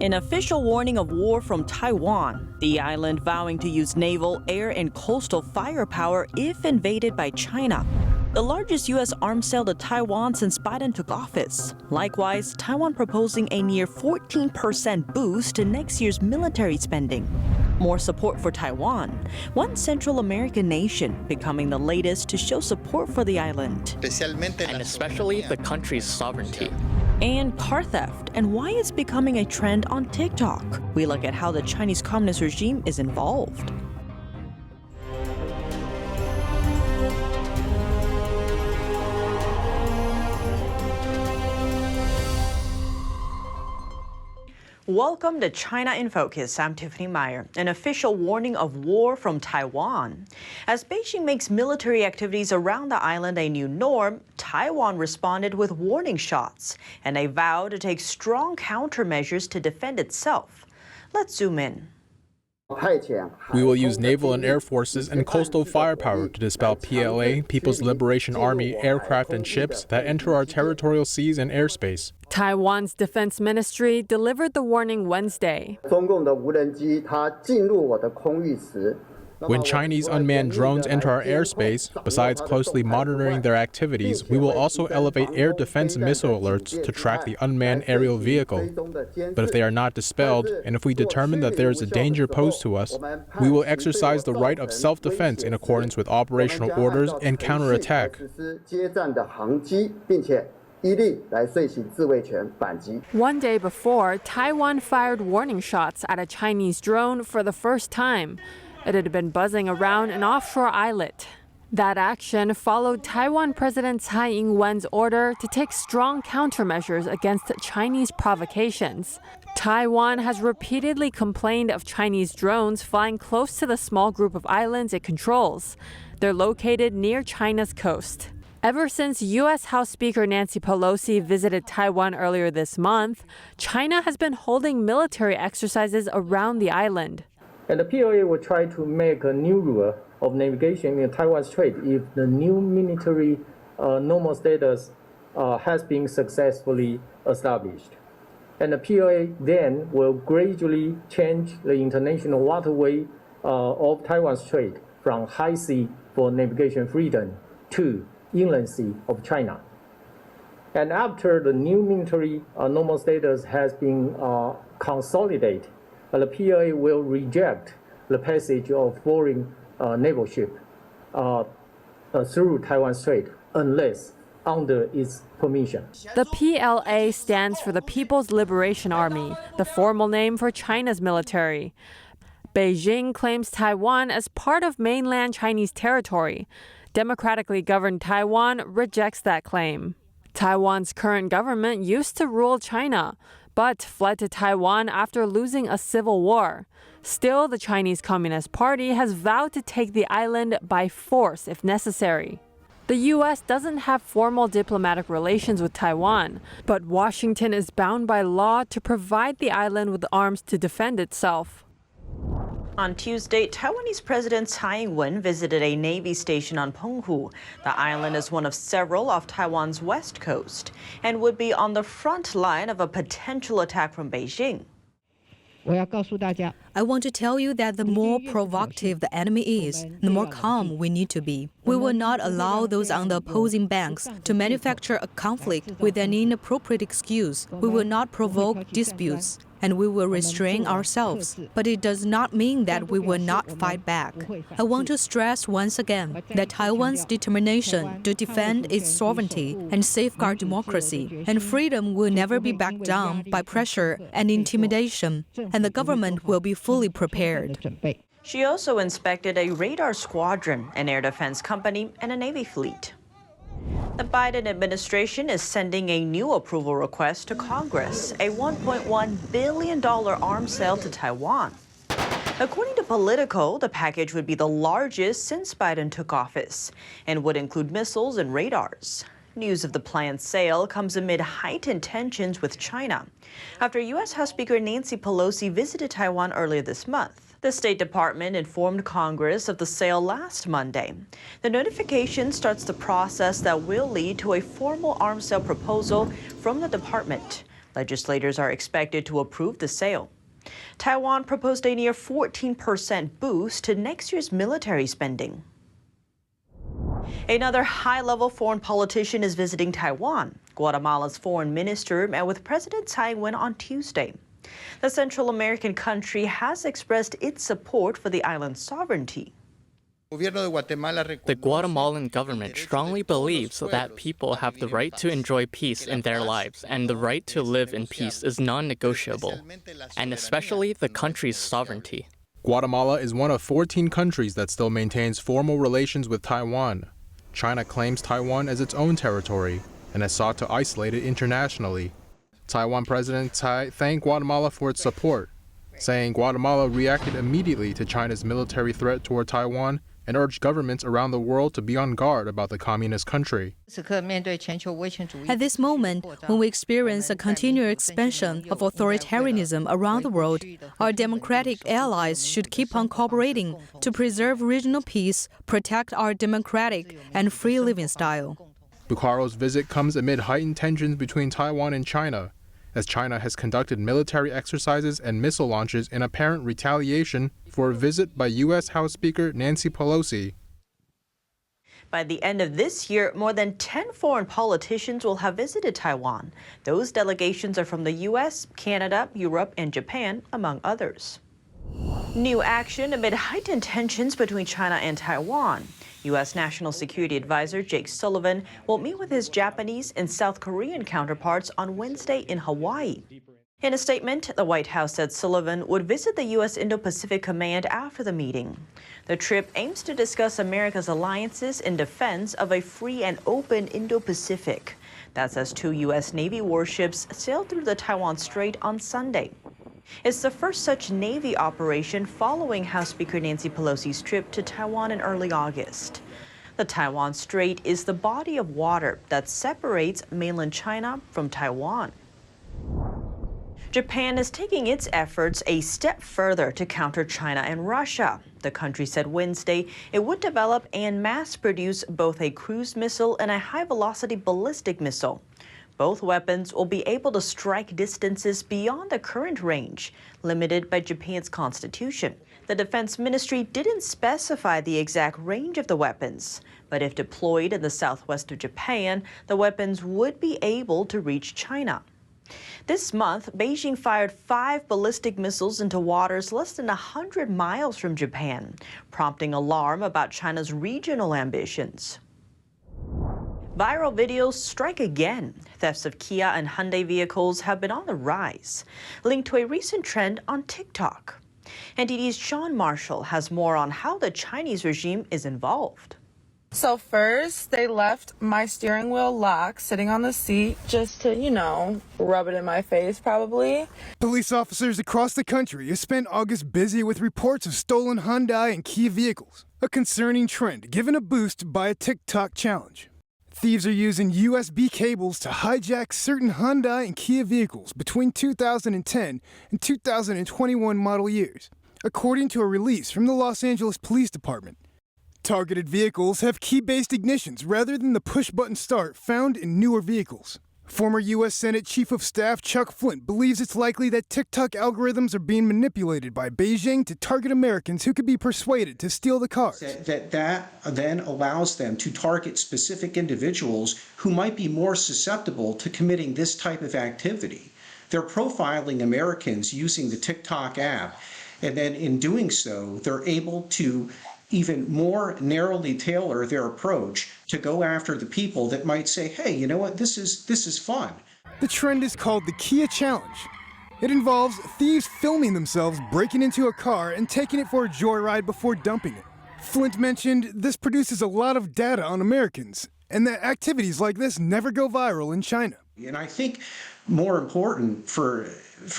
An official warning of war from Taiwan, the island vowing to use naval, air, and coastal firepower if invaded by China. The largest U.S. arms sale to Taiwan since Biden took office. Likewise, Taiwan proposing a near 14% boost to next year's military spending. More support for Taiwan, one Central American nation becoming the latest to show support for the island. And especially the country's sovereignty. And car theft and why it's becoming a trend on TikTok. We look at how the Chinese Communist regime is involved. Welcome to China in Focus. I'm Tiffany Meyer. An official warning of war from Taiwan. As Beijing makes military activities around the island a new norm, Taiwan responded with warning shots and a vow to take strong countermeasures to defend itself. Let's zoom in. We will use naval and air forces and coastal firepower to dispel PLA, People's Liberation Army, aircraft and ships that enter our territorial seas and airspace. Taiwan's defense ministry delivered the warning Wednesday. When Chinese unmanned drones enter our airspace, besides closely monitoring their activities, we will also elevate air defense missile alerts to track the unmanned aerial vehicle. But if they are not dispelled, and if we determine that there is a danger posed to us, we will exercise the right of self-defense in accordance with operational orders and counterattack. One day before, Taiwan fired warning shots at a Chinese drone for the first time. It had been buzzing around an offshore islet. That action followed Taiwan President Tsai Ing-Wen's order to take strong countermeasures against Chinese provocations. Taiwan has repeatedly complained of Chinese drones flying close to the small group of islands it controls. They're located near China's coast. Ever since U.S. House Speaker Nancy Pelosi visited Taiwan earlier this month, China has been holding military exercises around the island. And the PLA will try to make a new rule of navigation in Taiwan Strait if the new military normal status has been successfully established. And the PLA then will gradually change the international waterway of Taiwan Strait from high sea for navigation freedom to inland sea of China. And after the new military normal status has been consolidated, the PLA will reject the passage of foreign naval ship through Taiwan Strait unless under its permission. The PLA stands for the People's Liberation Army, the formal name for China's military. Beijing claims Taiwan as part of mainland Chinese territory. Democratically governed Taiwan rejects that claim. Taiwan's current government used to rule China, but fled to Taiwan after losing a civil war. Still, the Chinese Communist Party has vowed to take the island by force if necessary. The U.S. doesn't have formal diplomatic relations with Taiwan, but Washington is bound by law to provide the island with arms to defend itself. On Tuesday, Taiwanese President Tsai Ing-Wen visited a Navy station on Penghu. The island is one of several off Taiwan's west coast and would be on the front line of a potential attack from Beijing. I want to tell you that the more provocative the enemy is, the more calm we need to be. We will not allow those on the opposing banks to manufacture a conflict with an inappropriate excuse. We will not provoke disputes, and we will restrain ourselves. But it does not mean that we will not fight back. I want to stress once again that Taiwan's determination to defend its sovereignty and safeguard democracy and freedom will never be backed down by pressure and intimidation, and the government will be fully prepared. She also inspected a radar squadron, an air defense company, and a Navy fleet. The Biden administration is sending a new approval request to Congress, a $1.1 billion arms sale to Taiwan. According to Politico, the package would be the largest since Biden took office and would include missiles and radars. News of the planned sale comes amid heightened tensions with China after U.S. House Speaker Nancy Pelosi visited Taiwan earlier this month. The State Department informed Congress of the sale last Monday. The notification starts the process that will lead to a formal arms sale proposal from the department. Legislators are expected to approve the sale. Taiwan proposed a near 14% boost to next year's military spending. Another high-level foreign politician is visiting Taiwan. Guatemala's foreign minister met with President Tsai Ing-Wen on Tuesday. The Central American country has expressed its support for the island's sovereignty. The Guatemalan government strongly believes that people have the right to enjoy peace in their lives, and the right to live in peace is non-negotiable, and especially the country's sovereignty. Guatemala is one of 14 countries that still maintains formal relations with Taiwan. China claims Taiwan as its own territory and has sought to isolate it internationally. Taiwan President Tsai thanked Guatemala for its support, saying Guatemala reacted immediately to China's military threat toward Taiwan and urged governments around the world to be on guard about the communist country. At this moment, when we experience a continued expansion of authoritarianism around the world, our democratic allies should keep on cooperating to preserve regional peace, protect our democratic and free living style. Bucaro's visit comes amid heightened tensions between Taiwan and China, as China has conducted military exercises and missile launches in apparent retaliation for a visit by U.S. House Speaker Nancy Pelosi. By the end of this year, more than 10 foreign politicians will have visited Taiwan. Those delegations are from the U.S., Canada, Europe, and Japan, among others. New action amid heightened tensions between China and Taiwan. U.S. National Security Advisor Jake Sullivan will meet with his Japanese and South Korean counterparts on Wednesday in Hawaii. In a statement, the White House said Sullivan would visit the U.S. Indo-Pacific Command after the meeting. The trip aims to discuss America's alliances in defense of a free and open Indo-Pacific. That's as 2 U.S. Navy warships sailed through the Taiwan Strait on Sunday. It's the first such Navy operation following House Speaker Nancy Pelosi's trip to Taiwan in early August. The Taiwan Strait is the body of water that separates mainland China from Taiwan. Japan is taking its efforts a step further to counter China and Russia. The country said Wednesday it would develop and mass produce both a cruise missile and a high-velocity ballistic missile. Both weapons will be able to strike distances beyond the current range, limited by Japan's constitution. The Defense Ministry didn't specify the exact range of the weapons, but if deployed in the southwest of Japan, the weapons would be able to reach China. This month, Beijing fired 5 ballistic missiles into waters less than 100 miles from Japan, prompting alarm about China's regional ambitions. Viral videos strike again. Thefts of Kia and Hyundai vehicles have been on the rise, linked to a recent trend on TikTok. NTD's Sean Marshall has more on how the Chinese regime is involved. So first, they left my steering wheel locked, sitting on the seat, just to, rub it in my face, probably. Police officers across the country have spent August busy with reports of stolen Hyundai and Kia vehicles, a concerning trend given a boost by a TikTok challenge. Thieves are using USB cables to hijack certain Hyundai and Kia vehicles between 2010 and 2021 model years, according to a release from the Los Angeles Police Department. Targeted vehicles have key-based ignitions rather than the push-button start found in newer vehicles. Former U.S. Senate Chief of Staff Chuck Flint believes it's likely that TikTok algorithms are being manipulated by Beijing to target Americans who could be persuaded to steal the cars. That then allows them to target specific individuals who might be more susceptible to committing this type of activity. They're profiling Americans using the TikTok app, and then in doing so, they're able to even more narrowly tailor their approach to go after the people that might say, hey, you know what, this is fun. The trend is called the Kia Challenge. It involves thieves filming themselves breaking into a car and taking it for a joyride before dumping it. Flint mentioned this produces a lot of data on Americans, and that activities like this never go viral in China. And I think more important for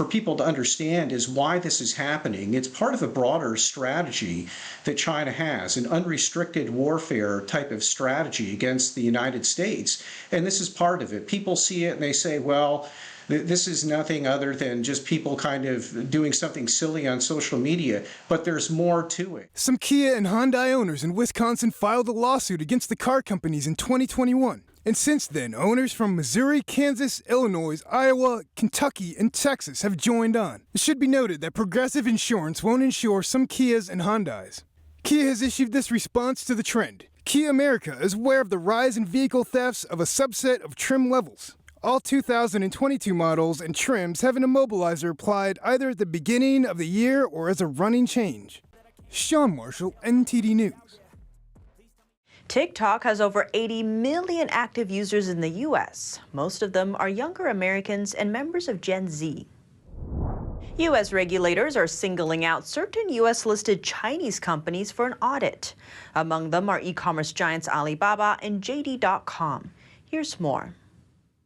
people to understand is why this is happening. It's part of a broader strategy that China has, an unrestricted warfare type of strategy against the United States. And this is part of it. People see it and they say, well, this is nothing other than just people kind of doing something silly on social media, but there's more to it. Some Kia and Hyundai owners in Wisconsin filed a lawsuit against the car companies in 2021, And since then, owners from Missouri, Kansas, Illinois, Iowa, Kentucky, and Texas have joined on. It should be noted that Progressive Insurance won't insure some Kias and Hyundais. Kia has issued this response to the trend. Kia America is aware of the rise in vehicle thefts of a subset of trim levels. All 2022 models and trims have an immobilizer applied either at the beginning of the year or as a running change. Sean Marshall, NTD News. TikTok has over 80 million active users in the U.S. Most of them are younger Americans and members of Gen Z. U.S. regulators are singling out certain U.S.-listed Chinese companies for an audit. Among them are e-commerce giants Alibaba and JD.com. Here's more.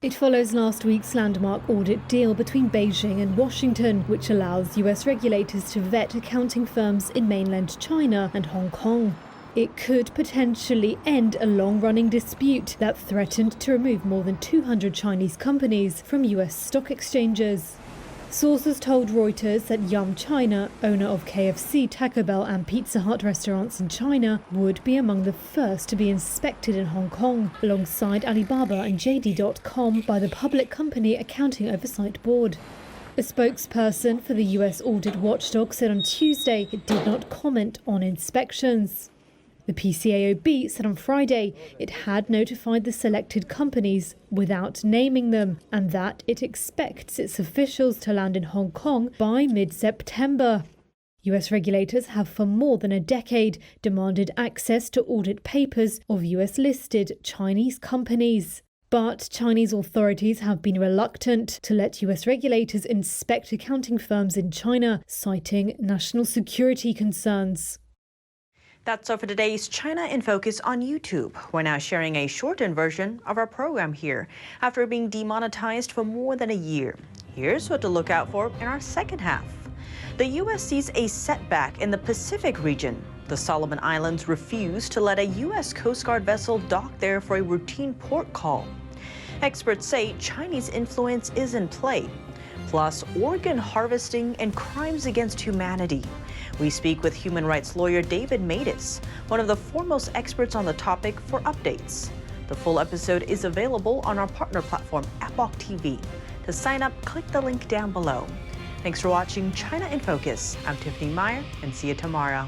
It follows last week's landmark audit deal between Beijing and Washington, which allows U.S. regulators to vet accounting firms in mainland China and Hong Kong. It could potentially end a long-running dispute that threatened to remove more than 200 Chinese companies from U.S. stock exchanges. Sources told Reuters that Yum China, owner of KFC, Taco Bell and Pizza Hut restaurants in China, would be among the first to be inspected in Hong Kong, alongside Alibaba and JD.com by the Public Company Accounting Oversight Board. A spokesperson for the US audit watchdog said on Tuesday it did not comment on inspections. The PCAOB said on Friday it had notified the selected companies without naming them and that it expects its officials to land in Hong Kong by mid-September. US regulators have for more than a decade demanded access to audit papers of US-listed Chinese companies. But Chinese authorities have been reluctant to let US regulators inspect accounting firms in China, citing national security concerns. That's all for today's China in Focus on YouTube. We're now sharing a shortened version of our program here after being demonetized for more than a year. Here's what to look out for in our second half. The U.S. sees a setback in the Pacific region. The Sullivan Islands refuse to let a U.S. Coast Guard vessel dock there for a routine port call. Experts say Chinese influence is in play. Plus, organ harvesting and crimes against humanity. We speak with human rights lawyer David Matus, one of the foremost experts on the topic, for updates. The full episode is available on our partner platform, Epoch TV. To sign up, click the link down below. Thanks for watching China in Focus. I'm Tiffany Meyer, and see you tomorrow.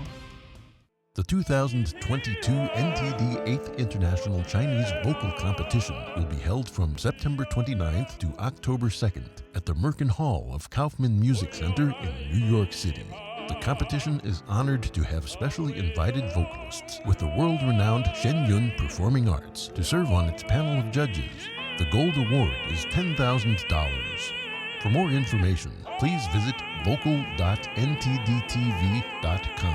The 2022 NTD 8th International Chinese Vocal Competition will be held from September 29th to October 2nd at the Merkin Hall of Kaufman Music Center in New York City. The competition is honored to have specially invited vocalists with the world-renowned Shen Yun Performing Arts to serve on its panel of judges. The gold award is $10,000. For more information, please visit vocal.ntdtv.com.